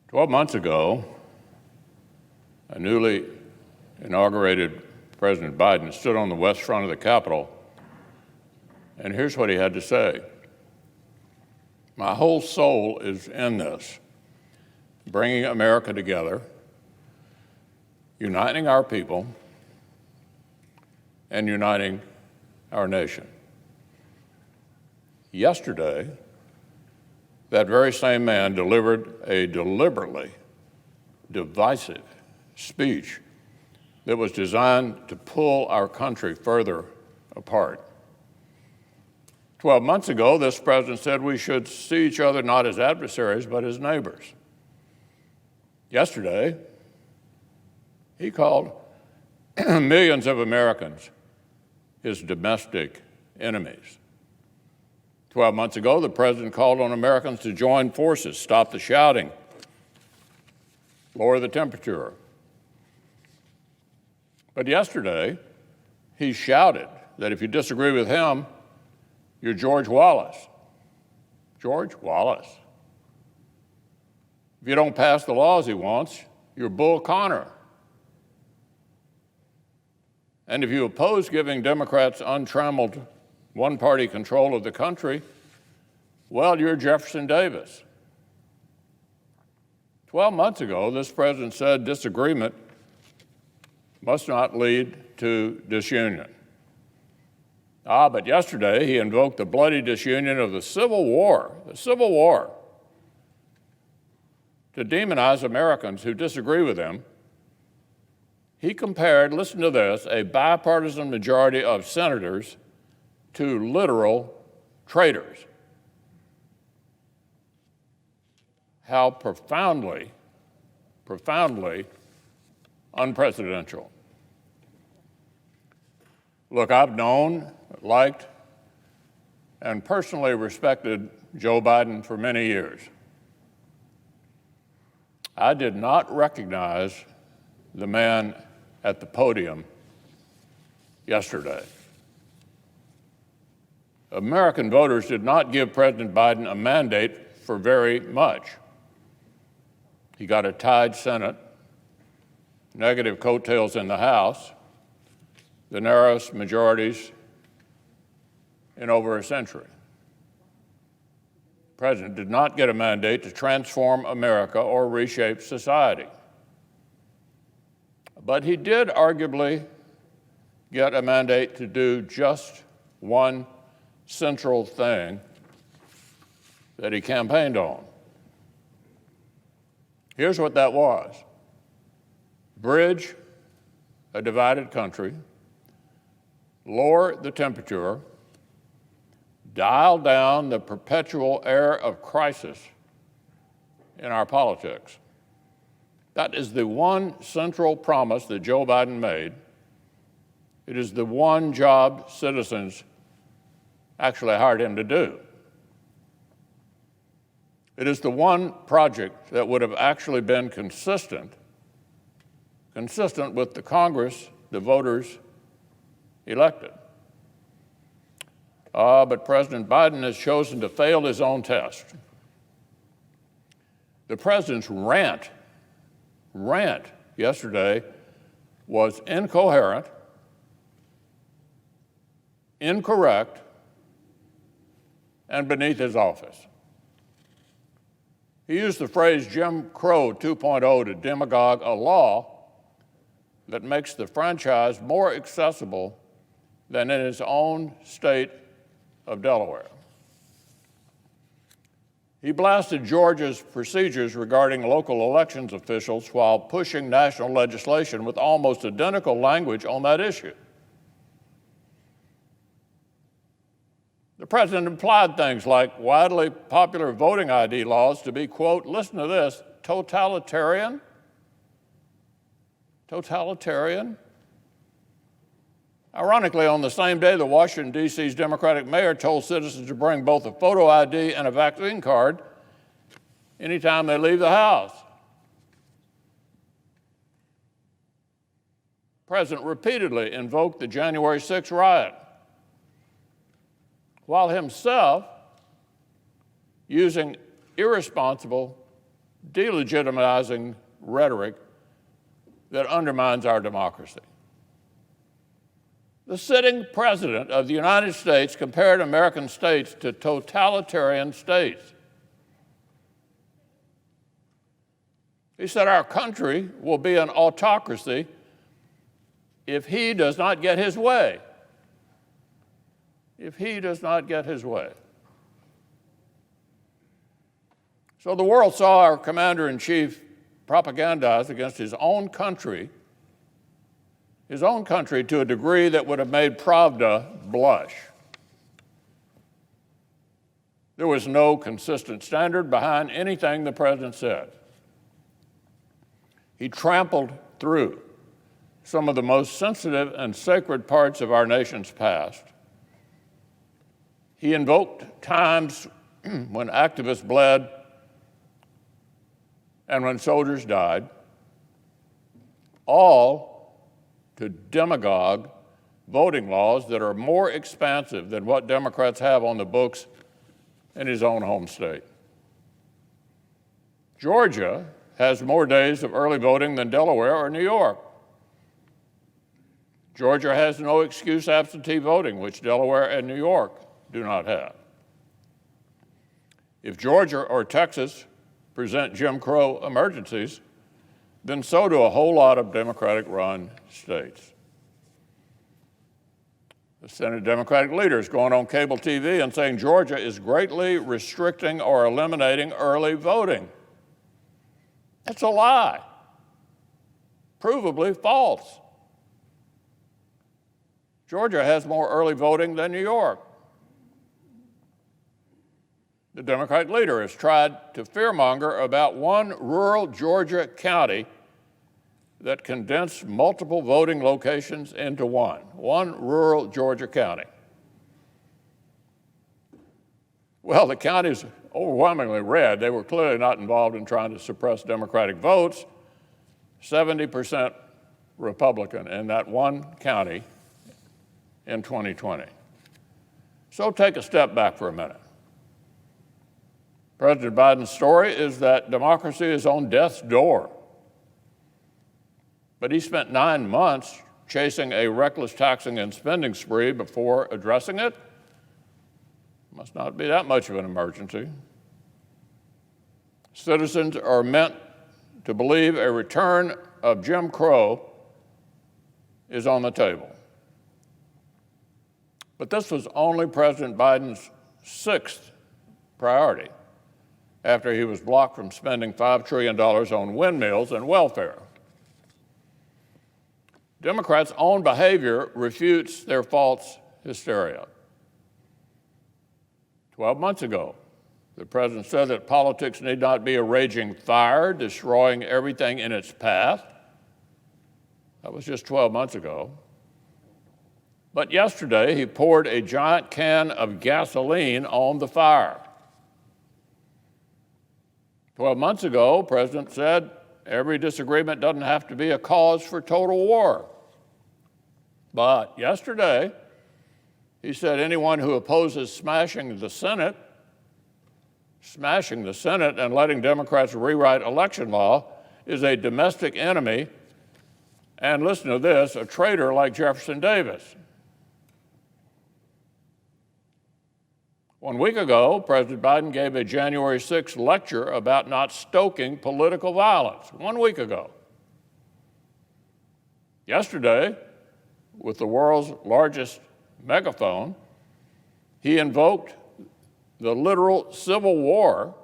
12 months ago, a newly inaugurated President Biden stood on the west front of the Capitol, and here's what he had to say. My whole soul is in this, bringing America together, uniting our people, and uniting our nation. Yesterday, that very same man delivered a deliberately divisive speech that was designed to pull our country further apart. 12 months ago, this president said we should see each other not as adversaries, but as neighbors. Yesterday, he called millions of Americans his domestic enemies. 12 months ago, the president called on Americans to join forces, stop the shouting, lower the temperature. But yesterday, he shouted that if you disagree with him, you're George Wallace. George Wallace. If you don't pass the laws he wants, you're Bull Connor. And if you oppose giving Democrats untrammeled one-party control of the country, well, you're Jefferson Davis. 12 months ago, this president said disagreement must not lead to disunion. But yesterday he invoked the bloody disunion of the Civil War, to demonize Americans who disagree with him. He compared, listen to this, a bipartisan majority of senators to literal traitors. How profoundly unpresidential. Look, I've known, liked, and personally respected Joe Biden for many years. I did not recognize the man at the podium yesterday. American voters did not give President Biden a mandate for very much. He got a tied Senate, negative coattails in the House, the narrowest majorities in over a century. The president did not get a mandate to transform America or reshape society. But he did arguably get a mandate to do just one central thing that he campaigned on. Here's what that was: bridge a divided country, lower the temperature, dial down the perpetual air of crisis in our politics. That is the one central promise that Joe Biden made. It is the one job citizens actually hired him to do. It is the one project that would have actually been consistent with the Congress the voters elected. But President Biden has chosen to fail his own test. The president's rant yesterday was incoherent, incorrect, and beneath his office. He used the phrase Jim Crow 2.0 to demagogue a law that makes the franchise more accessible than in his own state of Delaware. He blasted Georgia's procedures regarding local elections officials while pushing national legislation with almost identical language on that issue. The president implied things like widely popular voting ID laws to be, quote, listen to this, totalitarian. Ironically, on the same day, the Washington, D.C.'s Democratic mayor told citizens to bring both a photo ID and a vaccine card anytime they leave the house. The president repeatedly invoked the January 6th riot, while himself using irresponsible delegitimizing rhetoric that undermines our democracy. The sitting president of the United States compared American states to totalitarian states. He said our country will be an autocracy if he does not get his way. If he does not get his way. So the world saw our commander-in-chief propagandize against his own country to a degree that would have made Pravda blush. There was no consistent standard behind anything the president said. He trampled through some of the most sensitive and sacred parts of our nation's past. He invoked times when activists bled and when soldiers died, all to demagogue voting laws that are more expansive than what Democrats have on the books in his own home state. Georgia has more days of early voting than Delaware or New York. Georgia has no excuse absentee voting, which Delaware and New York do not have. If Georgia or Texas present Jim Crow emergencies, then so do a whole lot of Democratic-run states. The Senate Democratic leaders going on cable TV and saying Georgia is greatly restricting or eliminating early voting. That's a lie, provably false. Georgia has more early voting than New York. The Democratic leader has tried to fearmonger about one rural Georgia county that condensed multiple voting locations into one rural Georgia county. Well, the county's overwhelmingly red. They were clearly not involved in trying to suppress Democratic votes. 70% Republican in that one county in 2020. So take a step back for a minute. President Biden's story is that democracy is on death's door. But he spent 9 months chasing a reckless taxing and spending spree before addressing it. Must not be that much of an emergency. Citizens are meant to believe a return of Jim Crow is on the table. But this was only President Biden's 6th priority after he was blocked from spending $5 trillion on windmills and welfare. Democrats' own behavior refutes their false hysteria. 12 months ago, the president said that politics need not be a raging fire, destroying everything in its path. That was just 12 months ago. But yesterday, he poured a giant can of gasoline on the fire. 12 months ago, the president said, every disagreement doesn't have to be a cause for total war. But yesterday, he said anyone who opposes smashing the Senate and letting Democrats rewrite election law is a domestic enemy, and listen to this, a traitor like Jefferson Davis. 1 week ago, President Biden gave a January 6th lecture about not stoking political violence. 1 week ago. Yesterday, with the world's largest megaphone, he invoked the literal civil war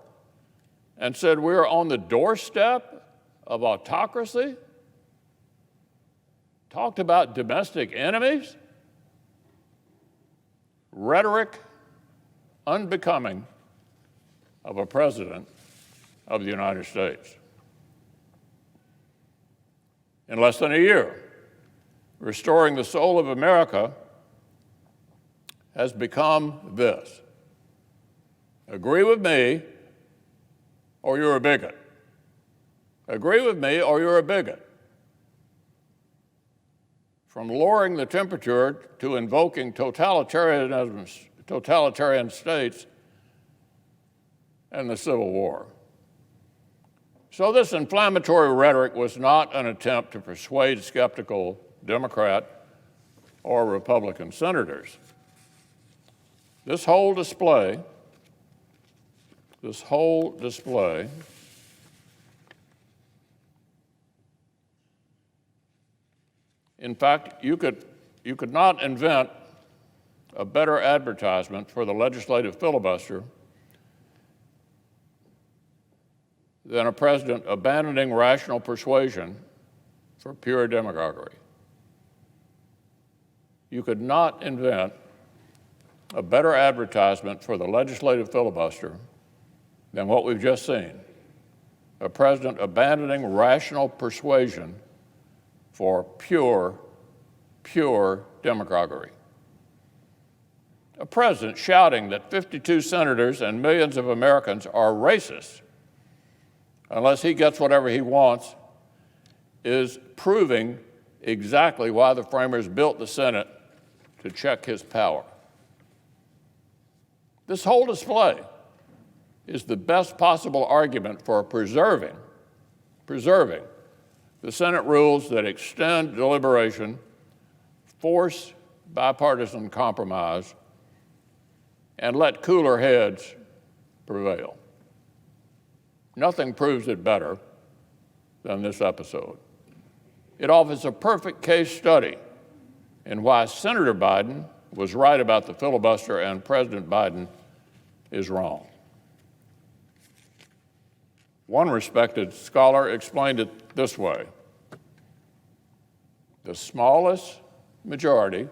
and said we're on the doorstep of autocracy. Talked about domestic enemies. Rhetoric unbecoming of a president of the United States. In less than a year, restoring the soul of America has become this: agree with me or you're a bigot. Agree with me or you're a bigot. From lowering the temperature to invoking totalitarian states and the Civil War. So this inflammatory rhetoric was not an attempt to persuade skeptical Democrat or Republican senators. This whole display, in fact, you could not invent a better advertisement for the legislative filibuster than a president abandoning rational persuasion for pure demagoguery. You could not invent a better advertisement for the legislative filibuster than what we've just seen, a president abandoning rational persuasion for pure demagoguery. A president shouting that 52 senators and millions of Americans are racist unless he gets whatever he wants is proving exactly why the framers built the Senate to check his power. This whole display is the best possible argument for preserving the Senate rules that extend deliberation, force bipartisan compromise, and let cooler heads prevail. Nothing proves it better than this episode. It offers a perfect case study in why Senator Biden was right about the filibuster and President Biden is wrong. One respected scholar explained it this way: the smallest majority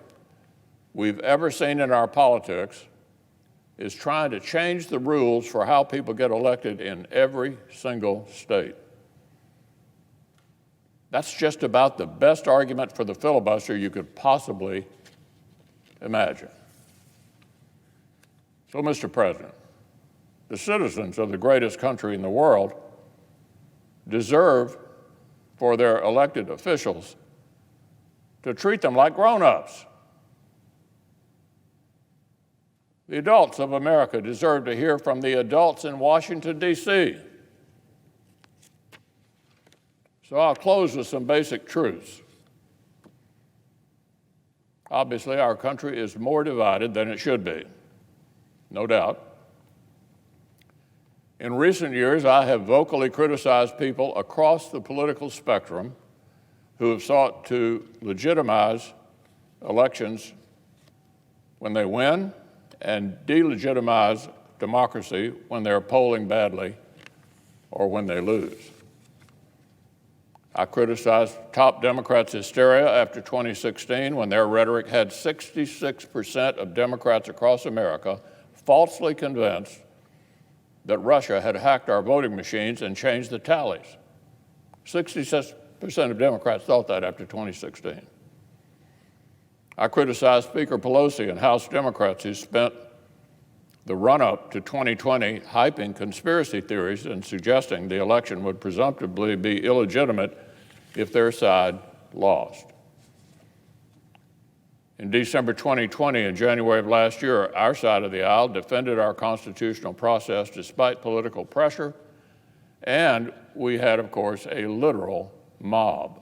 we've ever seen in our politics is trying to change the rules for how people get elected in every single state. That's just about the best argument for the filibuster you could possibly imagine. So, Mr. President, the citizens of the greatest country in the world deserve for their elected officials to treat them like grown-ups. The adults of America deserve to hear from the adults in Washington, D.C. So I'll close with some basic truths. Obviously, our country is more divided than it should be, no doubt. In recent years, I have vocally criticized people across the political spectrum who have sought to legitimize elections when they win and delegitimize democracy when they're polling badly or when they lose. I criticized top Democrats' hysteria after 2016 when their rhetoric had 66% of Democrats across America falsely convinced that Russia had hacked our voting machines and changed the tallies. 66% of Democrats thought that after 2016. I criticized Speaker Pelosi and House Democrats who spent the run-up to 2020 hyping conspiracy theories and suggesting the election would presumptively be illegitimate if their side lost. In December 2020 and January of last year, our side of the aisle defended our constitutional process despite political pressure, and we had, of course, a literal mob.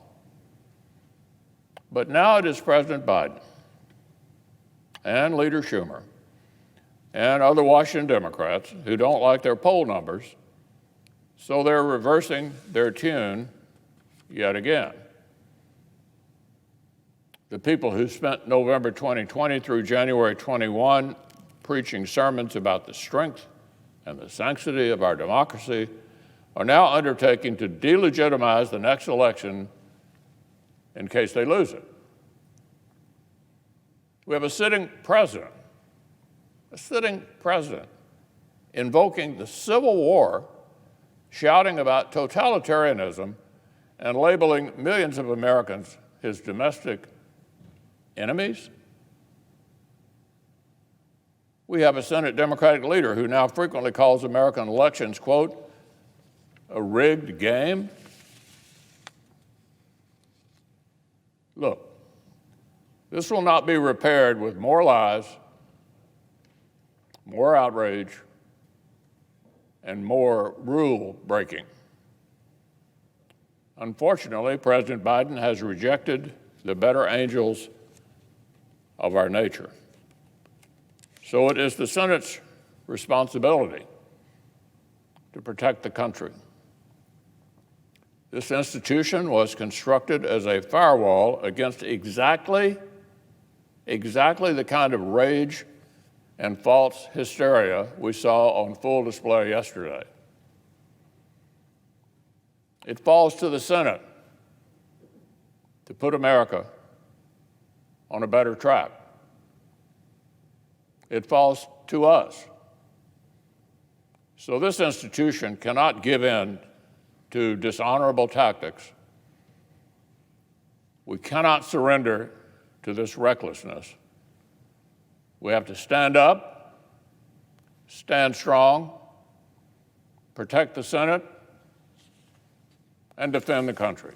But now it is President Biden and Leader Schumer and other Washington Democrats who don't like their poll numbers, so they're reversing their tune yet again. The people who spent November 2020 through January 21 preaching sermons about the strength and the sanctity of our democracy are now undertaking to delegitimize the next election in case they lose it. We have a sitting president invoking the Civil War, shouting about totalitarianism, and labeling millions of Americans his domestic enemies. We have a Senate Democratic leader who now frequently calls American elections, quote, a rigged game. Look, this will not be repaired with more lies, more outrage, and more rule breaking. Unfortunately, President Biden has rejected the better angels of our nature. So it is the Senate's responsibility to protect the country. This institution was constructed as a firewall against exactly the kind of rage and false hysteria we saw on full display yesterday. It falls to the Senate to put America on a better track. It falls to us. So this institution cannot give in to dishonorable tactics. We cannot surrender to this recklessness. We have to stand up, stand strong, protect the Senate, and defend the country.